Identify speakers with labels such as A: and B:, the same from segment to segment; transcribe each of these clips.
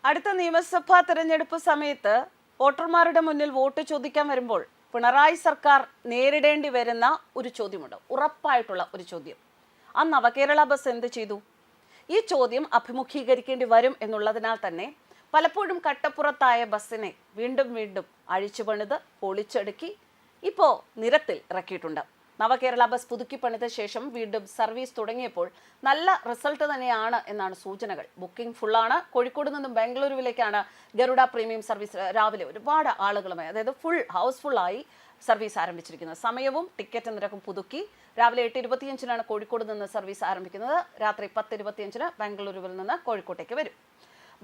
A: അടുത്ത നിയമസഭാ തെരഞ്ഞെടുപ്പ് സമയത്ത് വോട്ടർമാരുടെ മുന്നിൽ വോട്ട് ചോദിക്കാൻ വരുമ്പോൾ പിണറായി സർക്കാർ നേരിടേണ്ടി വരുന്ന ഒരു ചോദ്യമുണ്ട്, ഉറപ്പായിട്ടുള്ള ഒരു ചോദ്യം. ആ നവകേരള ബസ് എന്ത് ചെയ്തു? ഈ ചോദ്യം അഭിമുഖീകരിക്കേണ്ടി വരും എന്നുള്ളതിനാൽ തന്നെ പലപ്പോഴും കട്ടപ്പുറത്തായ ബസ്സിനെ വീണ്ടും വീണ്ടും അഴിച്ചുപണിത് പൊളിച്ചടുക്കി ഇപ്പോൾ നിരത്തിൽ ഇറക്കിയിട്ടുണ്ട്. നവകേരള ബസ് പുതുക്കി പണിത ശേഷം വീണ്ടും സർവീസ് തുടങ്ങിയപ്പോൾ നല്ല റിസൾട്ട് തന്നെയാണ് എന്നാണ് സൂചനകൾ. ബുക്കിംഗ് ഫുള്ളാണ്. കോഴിക്കോട് നിന്നും ബാംഗ്ലൂരുവിലേക്കാണ് ഗരുഡ പ്രീമിയം സർവീസ് രാവിലെ ഒരുപാട് ആളുകളുമായി, അതായത് ഹൗസ്ഫുള്ളായി സർവീസ് ആരംഭിച്ചിരിക്കുന്നത്. സമയവും ടിക്കറ്റ് നിരക്കും പുതുക്കി. രാവിലെ 8:25 കോഴിക്കോട് നിന്ന് സർവീസ് ആരംഭിക്കുന്നത്. രാത്രി 10:25 ബാംഗ്ലൂരുവിൽ നിന്ന് കോഴിക്കോട്ടേക്ക് വരും.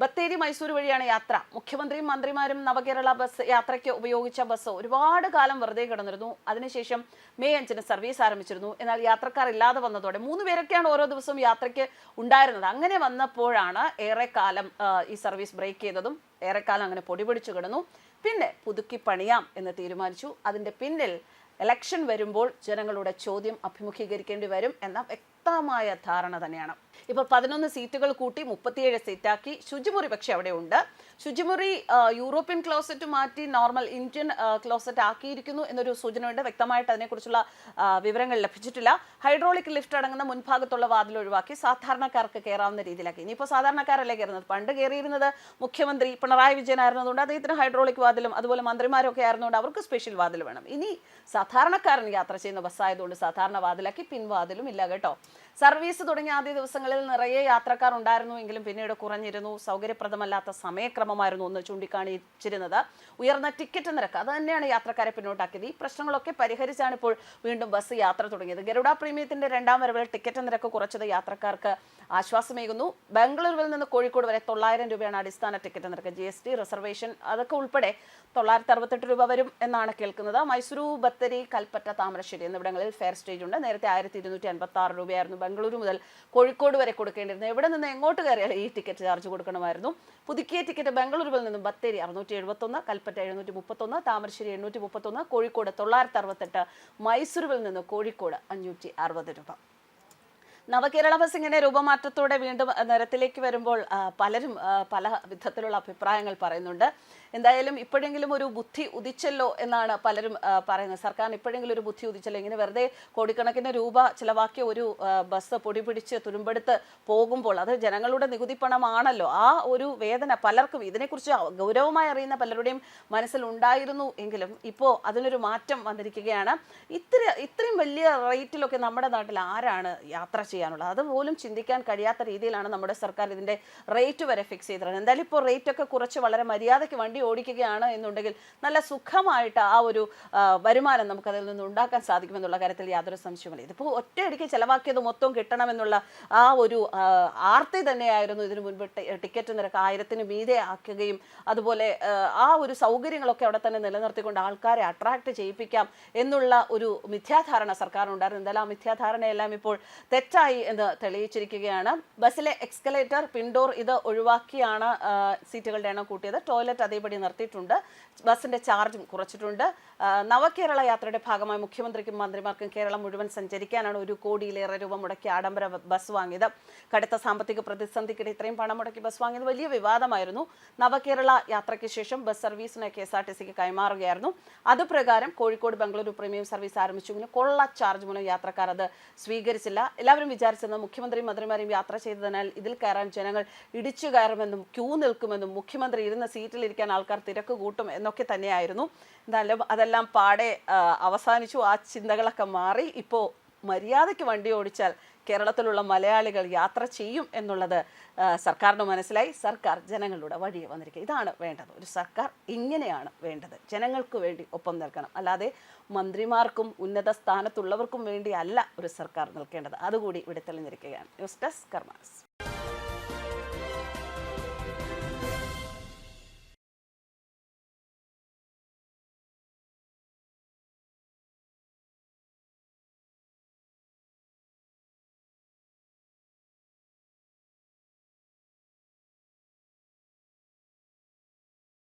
A: ബത്തേരി മൈസൂർ വഴിയാണ് യാത്ര. മുഖ്യമന്ത്രിയും മന്ത്രിമാരും നവകേരള ബസ് യാത്രയ്ക്ക് ഉപയോഗിച്ച ബസ് ഒരുപാട് കാലം വെറുതെ കിടന്നിരുന്നു. അതിനുശേഷം മെയ് 5 സർവീസ് ആരംഭിച്ചിരുന്നു. എന്നാൽ യാത്രക്കാർ ഇല്ലാതെ വന്നതോടെ 3 പേരൊക്കെയാണ് ഓരോ ദിവസവും യാത്രയ്ക്ക് ഉണ്ടായിരുന്നത്. അങ്ങനെ വന്നപ്പോഴാണ് ഏറെക്കാലം ഈ സർവീസ് ബ്രേക്ക് ചെയ്തതും ഏറെക്കാലം അങ്ങനെ പൊടിപിടിച്ചു കിടന്നു. പിന്നെ പുതുക്കി പണിയാം എന്ന് തീരുമാനിച്ചു. അതിൻ്റെ പിന്നിൽ ഇലക്ഷൻ വരുമ്പോൾ ജനങ്ങളുടെ ചോദ്യം അഭിമുഖീകരിക്കേണ്ടി വരും എന്ന വ്യക്തമായ ധാരണ തന്നെയാണ്. ഇപ്പോൾ 11 സീറ്റുകൾ കൂട്ടി 37 സീറ്റാക്കി. ശുചിമുറി പക്ഷേ അവിടെ ഉണ്ട്. ശുചിമുറി യൂറോപ്യൻ ക്ലോസറ്റ് മാറ്റി നോർമൽ ഇന്ത്യൻ ക്ലോസറ്റ് ആക്കിയിരിക്കുന്നു എന്നൊരു സൂചനയുണ്ട്. വ്യക്തമായിട്ട് അതിനെക്കുറിച്ചുള്ള വിവരങ്ങൾ ലഭിച്ചിട്ടില്ല. ഹൈഡ്രോളിക് ലിഫ്റ്റ് അടങ്ങുന്ന മുൻഭാഗത്തുള്ള വാതിൽ ഒഴിവാക്കി സാധാരണക്കാർക്ക് കയറാവുന്ന രീതിയിലാക്കി. ഇനിയിപ്പോൾ സാധാരണക്കാരല്ലേ കയറുന്നത്? പണ്ട് കയറിയിരുന്നത് മുഖ്യമന്ത്രി പിണറായി വിജയൻ ആയിരുന്നതുകൊണ്ട് അദ്ദേഹത്തിന് ഹൈഡ്രോളിക് വാതിലും അതുപോലെ മന്ത്രിമാരൊക്കെ ആയിരുന്നുകൊണ്ട് അവർക്ക് സ്പെഷ്യൽ വാതിൽ വേണം. ഇനി സാധാരണക്കാരൻ യാത്ര ചെയ്യുന്ന ബസ്സായതുകൊണ്ട് സാധാരണ വാതിലാക്കി, പിൻവാതിലും ഇല്ല കേട്ടോ. സർവീസ് തുടങ്ങിയ ആദ്യ ദിവസങ്ങളിൽ നിറയെ യാത്രക്കാർ ഉണ്ടായിരുന്നുവെങ്കിലും പിന്നീട് കുറഞ്ഞിരുന്നു. സൗകര്യപ്രദമല്ലാത്ത സമയക്രമമായിരുന്നു ഒന്ന് ചൂണ്ടിക്കാണിച്ചിരുന്നത്. ഉയർന്ന ടിക്കറ്റ് നിരക്ക് അത് തന്നെയാണ് യാത്രക്കാരെ പിന്നോട്ടാക്കിയത്. ഈ പ്രശ്നങ്ങളൊക്കെ പരിഹരിച്ചാണ് ഇപ്പോൾ വീണ്ടും ബസ് യാത്ര തുടങ്ങിയത്. ഗരുഡ പ്രീമിയത്തിന്റെ 2ാം വരവിൽ ടിക്കറ്റ് നിരക്ക് കുറച്ചത് യാത്രക്കാർക്ക് ആശ്വാസമേകുന്നു. ബാംഗ്ലൂരുവിൽ നിന്ന് കോഴിക്കോട് വരെ 900 രൂപയാണ് അടിസ്ഥാന ടിക്കറ്റ് നിരക്ക്. GST, റിസർവേഷൻ അതൊക്കെ ഉൾപ്പെടെ 968 രൂപ വരും എന്നാണ് കേൾക്കുന്നത്. മൈസൂരു, ബത്തേരി, കൽപ്പറ്റ, താമരശ്ശേരി എന്നിവിടങ്ങളിൽ ഫെയർ സ്റ്റേജ് ഉണ്ട്. നേരത്തെ 1256 രൂപയായിരുന്നു ബംഗളൂരു മുതൽ കോഴിക്കോട് വരെ കൊടുക്കേണ്ടിരുന്നത്. എവിടെ നിന്ന് എങ്ങോട്ട് കയറിയാൽ ഈ ടിക്കറ്റ് ചാർജ് കൊടുക്കണമായിരുന്നു. പുതുക്കിയ ടിക്കറ്റ് ബംഗളൂരുവിൽ നിന്നും ബത്തേരി 671, കൽപ്പറ്റ 731, താമരശ്ശേരി 831, കോഴിക്കോട് 968, മൈസൂരുവിൽ നിന്ന് കോഴിക്കോട് 560 രൂപ. നവകേരള ബസ് ഇങ്ങനെ രൂപമാറ്റത്തോടെ വീണ്ടും നിരത്തിലേക്ക് വരുമ്പോൾ പലരും പല വിധത്തിലുള്ള അഭിപ്രായങ്ങൾ പറയുന്നുണ്ട്. എന്തായാലും ഇപ്പോഴെങ്കിലും ഒരു ബുദ്ധി ഉദിച്ചല്ലോ എന്നാണ് പലരും പറയുന്നത്. സർക്കാരിന് ഇപ്പോഴെങ്കിലും ഒരു ബുദ്ധി ഉദിച്ചല്ലോ. ഇങ്ങനെ വെറുതെ കോടിക്കണക്കിന് രൂപ ചിലവാക്കിയ ഒരു ബസ് പൊടി പിടിച്ച് തുരുമ്പെടുത്ത് പോകുമ്പോൾ അത് ജനങ്ങളുടെ നികുതി പണമാണല്ലോ. ആ ഒരു വേദന പലർക്കും ഇതിനെക്കുറിച്ച് ഗൗരവമായി അറിയുന്ന പലരുടെയും മനസ്സിലുണ്ടായിരുന്നു. എങ്കിലും ഇപ്പോൾ അതിനൊരു മാറ്റം വന്നിരിക്കുകയാണ്. ഇത്രയും വലിയ റേറ്റിലൊക്കെ നമ്മുടെ നാട്ടിൽ ആരാണ് യാത്ര ചെയ്യാനുള്ളത്? അതുപോലും ചിന്തിക്കാൻ കഴിയാത്ത രീതിയിലാണ് നമ്മുടെ സർക്കാർ ഇതിൻ്റെ റേറ്റ് വരെ ഫിക്സ് ചെയ്തിരുന്നത്. എന്തായാലും ഇപ്പോൾ റേറ്റൊക്കെ കുറച്ച് വളരെ മര്യാദയ്ക്ക് വണ്ടി ഓടിക്കുകയാണ് എന്നുണ്ടെങ്കിൽ നല്ല സുഖമായിട്ട് ആ ഒരു വരുമാനം നമുക്കതിൽ നിന്ന് ഉണ്ടാക്കാൻ സാധിക്കുമെന്നുള്ള കാര്യത്തിൽ യാതൊരു സംശയമില്ല. ഇതിപ്പോൾ ഒറ്റയടിക്ക് ചിലവാക്കിയത് മൊത്തം കിട്ടണമെന്നുള്ള ആ ഒരു ആർത്തി തന്നെയായിരുന്നു ഇതിനു മുൻപ് ടിക്കറ്റ് നിരക്ക് 1000-ന് മീതെ ആക്കുകയും അതുപോലെ ആ ഒരു സൗകര്യങ്ങളൊക്കെ അവിടെ തന്നെ നിലനിർത്തിക്കൊണ്ട് ആൾക്കാരെ അട്രാക്ട് ചെയ്യിപ്പിക്കാം എന്നുള്ള ഒരു മിഥ്യാധാരണ സർക്കാരിനുണ്ടായിരുന്നു. എന്തായാലും ആ മിഥ്യാധാരണയെല്ലാം ഇപ്പോൾ തെറ്റായി എന്ന് തെളിയിച്ചിരിക്കുകയാണ്. ബസ്സിലെ എക്സ്കലേറ്റർ, പിൻഡോർ ഇത് ഒഴിവാക്കിയാണ് സീറ്റുകളുടെ എണ്ണം കൂട്ടിയത്. ടോയ്ലറ്റ് അതേപടി നിർത്തിയിട്ടുണ്ട്. ബസ്സിന്റെ ചാർജും കുറച്ചിട്ടുണ്ട്. നവകേരള യാത്രയുടെ ഭാഗമായി മുഖ്യമന്ത്രിക്കും മന്ത്രിമാർക്കും കേരളം മുഴുവൻ സഞ്ചരിക്കാനാണ് 1 കോടിയിലേറെ രൂപ മുടക്കി ആഡംബര ബസ് വാങ്ങിയത്. കടുത്ത സാമ്പത്തിക പ്രതിസന്ധിക്കിടെ ഇത്രയും പണം മുടക്കി ബസ് വാങ്ങിയത് വലിയ വിവാദമായിരുന്നു. നവകേരള യാത്രയ്ക്ക് ശേഷം ബസ് സർവീസിന് KSRTCക്ക് കൈമാറുകയായിരുന്നു. അതുപ്രകാരം കോഴിക്കോട് ബംഗളൂരു പ്രീമിയം സർവീസ് ആരംഭിച്ചെങ്കിലും കൊള്ള ചാർജ് മൂലം യാത്രക്കാർ അത് സ്വീകരിച്ചില്ല. എല്ലാവരും വിചാരിച്ചത് മുഖ്യമന്ത്രിയും മന്ത്രിമാരെയും യാത്ര ചെയ്തതിനാൽ ഇതിൽ കയറാൻ ജനങ്ങൾ ഇടിച്ചു കയറുമെന്നും ക്യൂ നിൽക്കുമെന്നും മുഖ്യമന്ത്രി ഇരുന്ന സീറ്റിലിരിക്കാൻ ആൾക്കാർ തിരക്ക് കൂട്ടും എന്നൊക്കെ തന്നെയായിരുന്നു. എന്തായാലും അതെല്ലാം പാടെ അവസാനിച്ചു. ആ ചിന്തകളൊക്കെ മാറി. ഇപ്പോൾ മര്യാദയ്ക്ക് വണ്ടി ഓടിച്ചാൽ കേരളത്തിലുള്ള മലയാളികൾ യാത്ര ചെയ്യും എന്നുള്ളത് സർക്കാരിന് മനസ്സിലായി. സർക്കാർ ജനങ്ങളുടെ വഴിയെ വന്നിരിക്കുക. ഇതാണ് വേണ്ടത്. ഒരു സർക്കാർ ഇങ്ങനെയാണ് വേണ്ടത്. ജനങ്ങൾക്ക് വേണ്ടി ഒപ്പം നിൽക്കണം. അല്ലാതെ മന്ത്രിമാർക്കും ഉന്നത സ്ഥാനത്തുള്ളവർക്കും വേണ്ടി അല്ല ഒരു സർക്കാർ നിൽക്കേണ്ടത്. അതുകൂടി ഇവിടെ തെളിഞ്ഞിരിക്കുകയാണ്. News desk karmas.